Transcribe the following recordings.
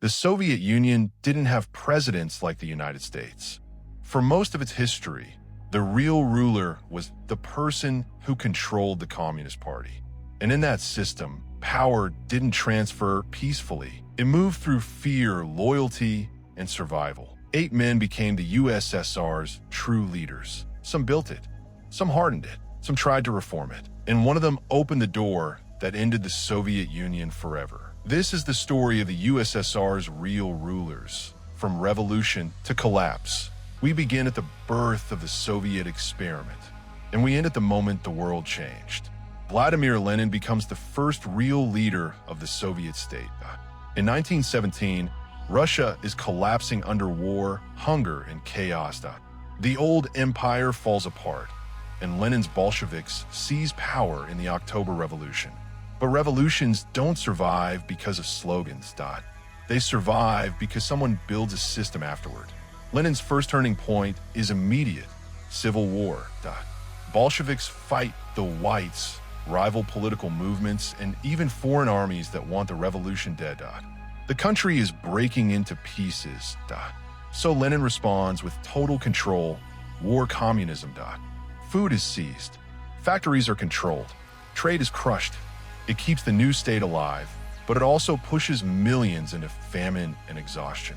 The Soviet Union didn't have presidents like the United States. For most of its history, the real ruler was the person who controlled the Communist Party. And in that system, power didn't transfer peacefully. It moved through fear, loyalty, and survival. 8 men became the USSR's true leaders. Some built it, some hardened it, some tried to reform it, and one of them opened the door that ended the Soviet Union forever. This is the story of the USSR's real rulers, from revolution to collapse. We begin at the birth of the Soviet experiment, and we end at the moment the world changed. Vladimir Lenin becomes the first real leader of the Soviet state. In 1917, Russia is collapsing under war, hunger, and chaos. The old empire falls apart, and Lenin's Bolsheviks seize power in the October Revolution. But revolutions don't survive because of slogans. They survive because someone builds a system afterward. Lenin's first turning point is immediate: civil war. Bolsheviks fight the whites, rival political movements, and even foreign armies that want the revolution dead. The country is breaking into pieces. So Lenin responds with total control: war communism. Food is seized. Factories are controlled. Trade is crushed. It keeps the new state alive, but it also pushes millions into famine and exhaustion.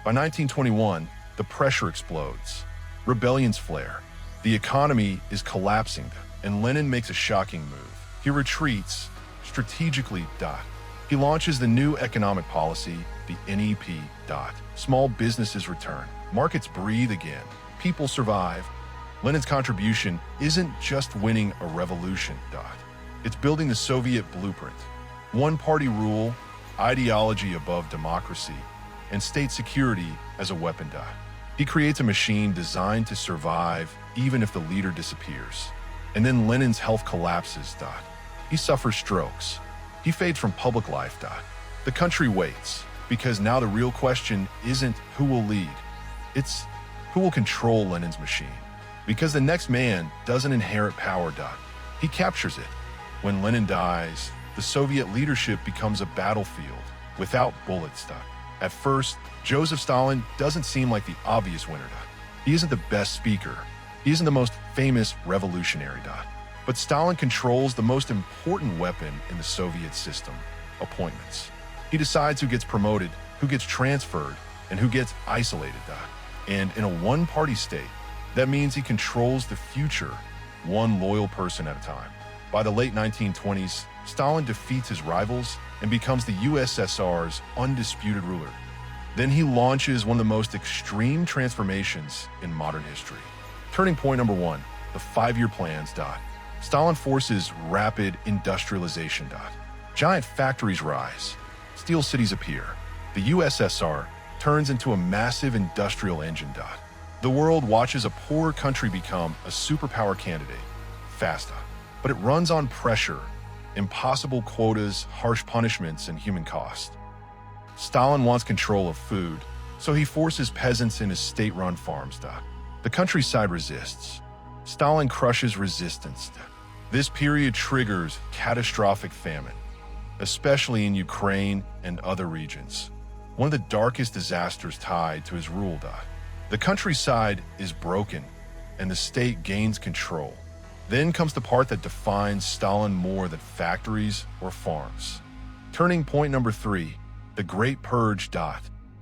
By 1921, the pressure explodes. Rebellions flare. The economy is collapsing, and Lenin makes a shocking move. He retreats strategically. He launches the new economic policy, the NEP. Small businesses return. Markets breathe again. People survive. Lenin's contribution isn't just winning a revolution. It's building the Soviet blueprint: one-party rule, ideology above democracy, and state security as a weapon. He creates a machine designed to survive even if the leader disappears. And then Lenin's health collapses. He suffers strokes. He fades from public life. The country waits, because now the real question isn't who will lead. It's who will control Lenin's machine. Because the next man doesn't inherit power. He captures it. When Lenin dies, the Soviet leadership becomes a battlefield without bullets. At first, Joseph Stalin doesn't seem like the obvious winner. He isn't the best speaker. He isn't the most famous revolutionary. But Stalin controls the most important weapon in the Soviet system: appointments. He decides who gets promoted, who gets transferred, and who gets isolated. And in a one-party state, that means he controls the future, one loyal person at a time. By the late 1920s, Stalin defeats his rivals and becomes the USSR's undisputed ruler. Then he launches one of the most extreme transformations in modern history. Turning point number 1, the 5-year plans. Stalin forces rapid industrialization. Giant factories rise. Steel cities appear. The USSR turns into a massive industrial engine. The world watches a poor country become a superpower candidate, fast. But it runs on pressure, impossible quotas, harsh punishments, and human cost. Stalin wants control of food, so he forces peasants into state-run farms. The countryside resists. Stalin crushes resistance. This period triggers catastrophic famine, especially in Ukraine and other regions. One of the darkest disasters tied to his rule. The countryside is broken, and the state gains control. Then comes the part that defines Stalin more than factories or farms. Turning point number 3, the Great Purge.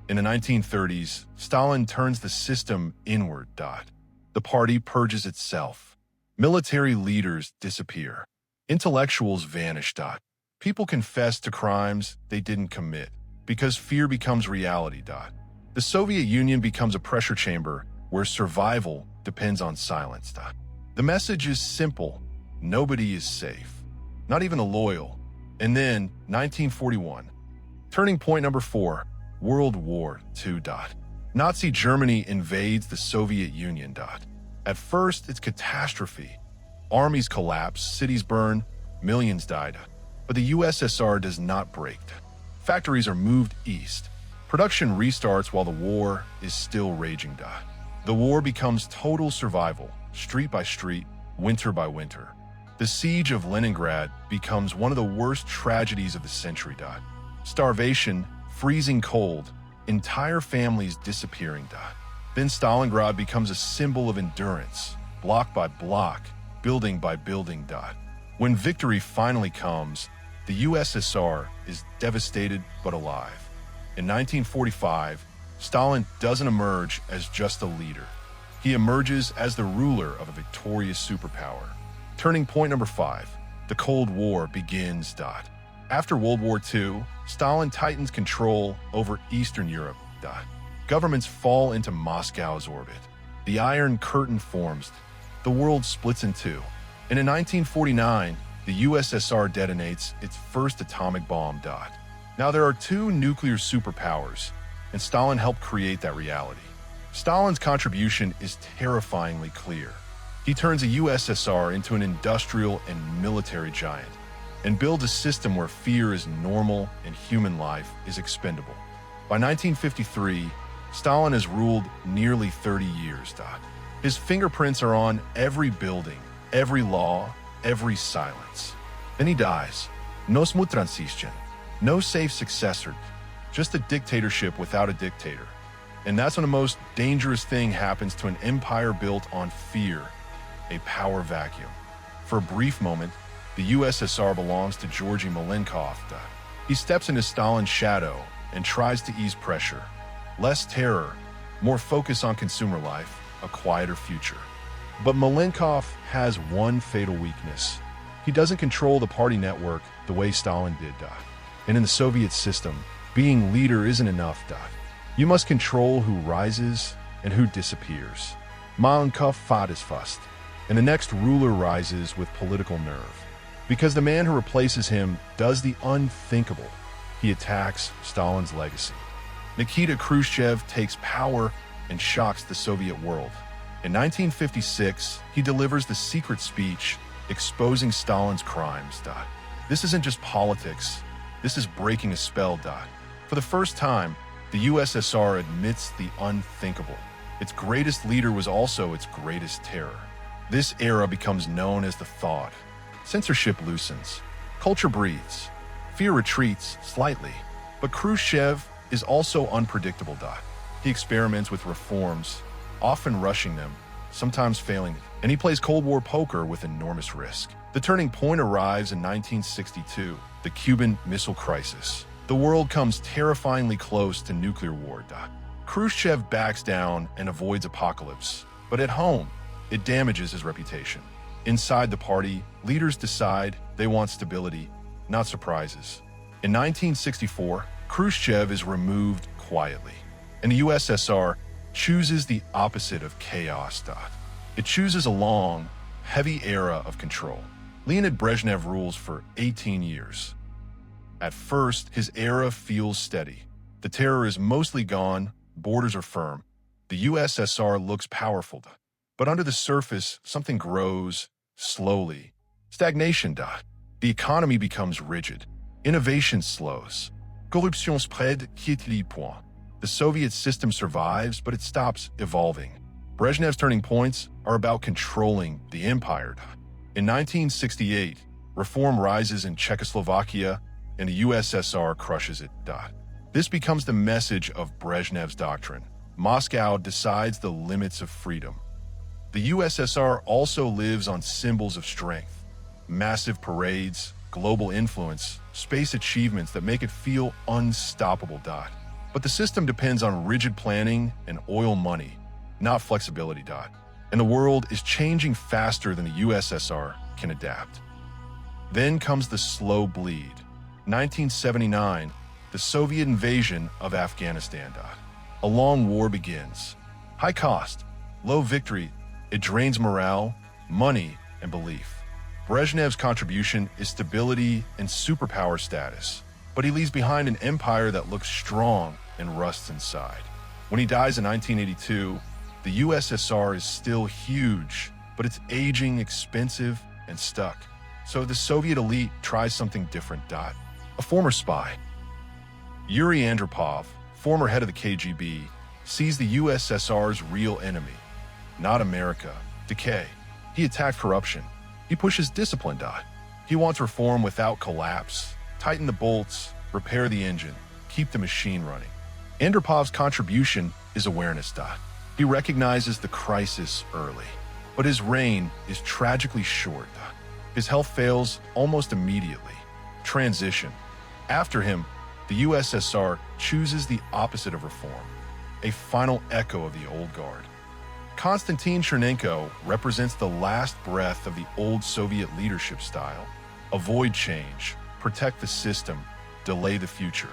In the 1930s, Stalin turns the system inward. The party purges itself. Military leaders disappear. Intellectuals vanish. People confess to crimes they didn't commit because fear becomes reality. The Soviet Union becomes a pressure chamber where survival depends on silence. The message is simple: nobody is safe, not even the loyal. And then, 1941. Turning point number 4, World War II. Nazi Germany invades the Soviet Union. At first, it's catastrophe. Armies collapse, cities burn, millions died. But the USSR does not break. Factories are moved east. Production restarts while the war is still raging. The war becomes total survival, street by street, winter by winter. The siege of Leningrad becomes one of the worst tragedies of the century. Starvation, freezing cold, entire families disappearing. Then Stalingrad becomes a symbol of endurance, block by block, building by building. When victory finally comes, the USSR is devastated but alive. In 1945, Stalin doesn't emerge as just a leader. He emerges as the ruler of a victorious superpower. Turning point number 5, the Cold War begins. After World War II, Stalin tightens control over Eastern Europe. Governments fall into Moscow's orbit. The Iron Curtain forms. The world splits in two. And in 1949, the USSR detonates its first atomic bomb. Now there are two nuclear superpowers, and Stalin helped create that reality. Stalin's contribution is terrifyingly clear. He turns a USSR into an industrial and military giant, and builds a system where fear is normal and human life is expendable. By 1953, Stalin has ruled nearly 30 years. His fingerprints are on every building, every law, every silence. Then he dies. No smooth transition, no safe successor, just a dictatorship without a dictator. And that's when the most dangerous thing happens to an empire built on fear, a power vacuum. For a brief moment, the USSR belongs to Georgy Malenkov. He steps into Stalin's shadow and tries to ease pressure. Less terror, more focus on consumer life, a quieter future. But Malenkov has one fatal weakness. He doesn't control the party network the way Stalin did. And in the Soviet system, being leader isn't enough. You must control who rises and who disappears. Malenkov fought his fust, and the next ruler rises with political nerve. Because the man who replaces him does the unthinkable. He attacks Stalin's legacy. Nikita Khrushchev takes power and shocks the Soviet world. In 1956, he delivers the secret speech exposing Stalin's crimes. This isn't just politics. This is breaking a spell. For the first time, the USSR admits the unthinkable. Its greatest leader was also its greatest terror. This era becomes known as the thaw. Censorship loosens. Culture breathes. Fear retreats slightly. But Khrushchev is also unpredictable. He experiments with reforms, often rushing them, sometimes failing, and he plays Cold War poker with enormous risk. The turning point arrives in 1962, the Cuban Missile Crisis. The world comes terrifyingly close to nuclear war. Khrushchev backs down and avoids apocalypse, but at home, it damages his reputation. Inside the party, leaders decide they want stability, not surprises. In 1964, Khrushchev is removed quietly, and the USSR chooses the opposite of chaos. It chooses a long, heavy era of control. Leonid Brezhnev rules for 18 years. At first, his era feels steady. The terror is mostly gone, borders are firm. The USSR looks powerful, but under the surface, something grows, slowly. Stagnation. The economy becomes rigid. Innovation slows. Corruption spread, quitte les points. The Soviet system survives, but it stops evolving. Brezhnev's turning points are about controlling the empire. In 1968, reform rises in Czechoslovakia, and the USSR crushes it. This becomes the message of Brezhnev's doctrine. Moscow decides the limits of freedom. The USSR also lives on symbols of strength. Massive parades, global influence, space achievements that make it feel unstoppable. But the system depends on rigid planning and oil money, not flexibility. And the world is changing faster than the USSR can adapt. Then comes the slow bleed. 1979, the Soviet invasion of Afghanistan. A long war begins. High cost, low victory, it drains morale, money, and belief. Brezhnev's contribution is stability and superpower status, but he leaves behind an empire that looks strong and rusts inside. When he dies in 1982, the USSR is still huge, but it's aging, expensive, and stuck. So the Soviet elite tries something different. A former spy, Yuri Andropov, former head of the KGB, sees the USSR's real enemy, not America, decay. He attacked corruption. He pushes discipline. He wants reform without collapse, tighten the bolts, repair the engine. keep the machine running. Andropov's contribution is awareness. He recognizes the crisis early, but his reign is tragically short. His health fails almost immediately. Transition. After him, the USSR chooses the opposite of reform, a final echo of the old guard. Konstantin Chernenko represents the last breath of the old Soviet leadership style. Avoid change, protect the system, delay the future.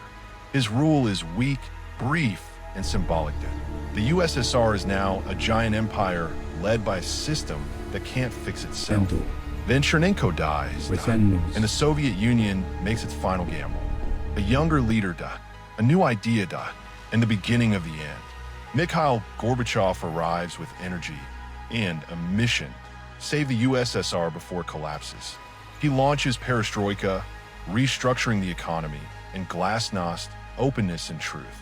His rule is weak, brief, and symbolic. The USSR is now a giant empire led by a system that can't fix itself. Then Chernenko dies, and the Soviet Union makes its final gamble. A younger leader, a new idea, and the beginning of the end. Mikhail Gorbachev arrives with energy and a mission: save the USSR before it collapses. He launches Perestroika, restructuring the economy, and Glasnost, openness and truth.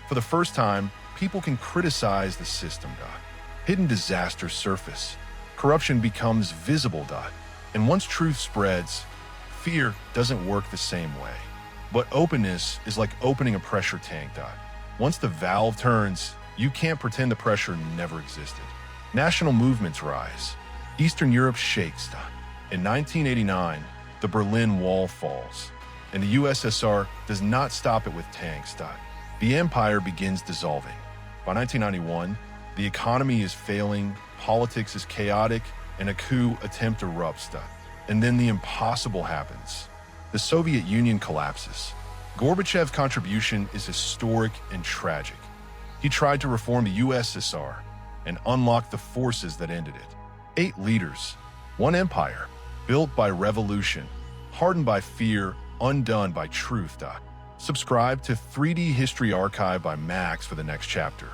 For the first time, people can criticize the system. Hidden disasters surface. Corruption becomes visible. And once truth spreads, fear doesn't work the same way. But openness is like opening a pressure tank. Once the valve turns, you can't pretend the pressure never existed. National movements rise. Eastern Europe shakes. In 1989, the Berlin Wall falls, and the USSR does not stop it with tanks. The empire begins dissolving. By 1991, the economy is failing, politics is chaotic, and a coup attempt erupts. And then the impossible happens. The Soviet Union collapses. Gorbachev's contribution is historic and tragic. He tried to reform the USSR and unlock the forces that ended it. 8 leaders, 1 empire, built by revolution, hardened by fear, undone by truth. Subscribe to 3D History Archive by Max for the next chapter.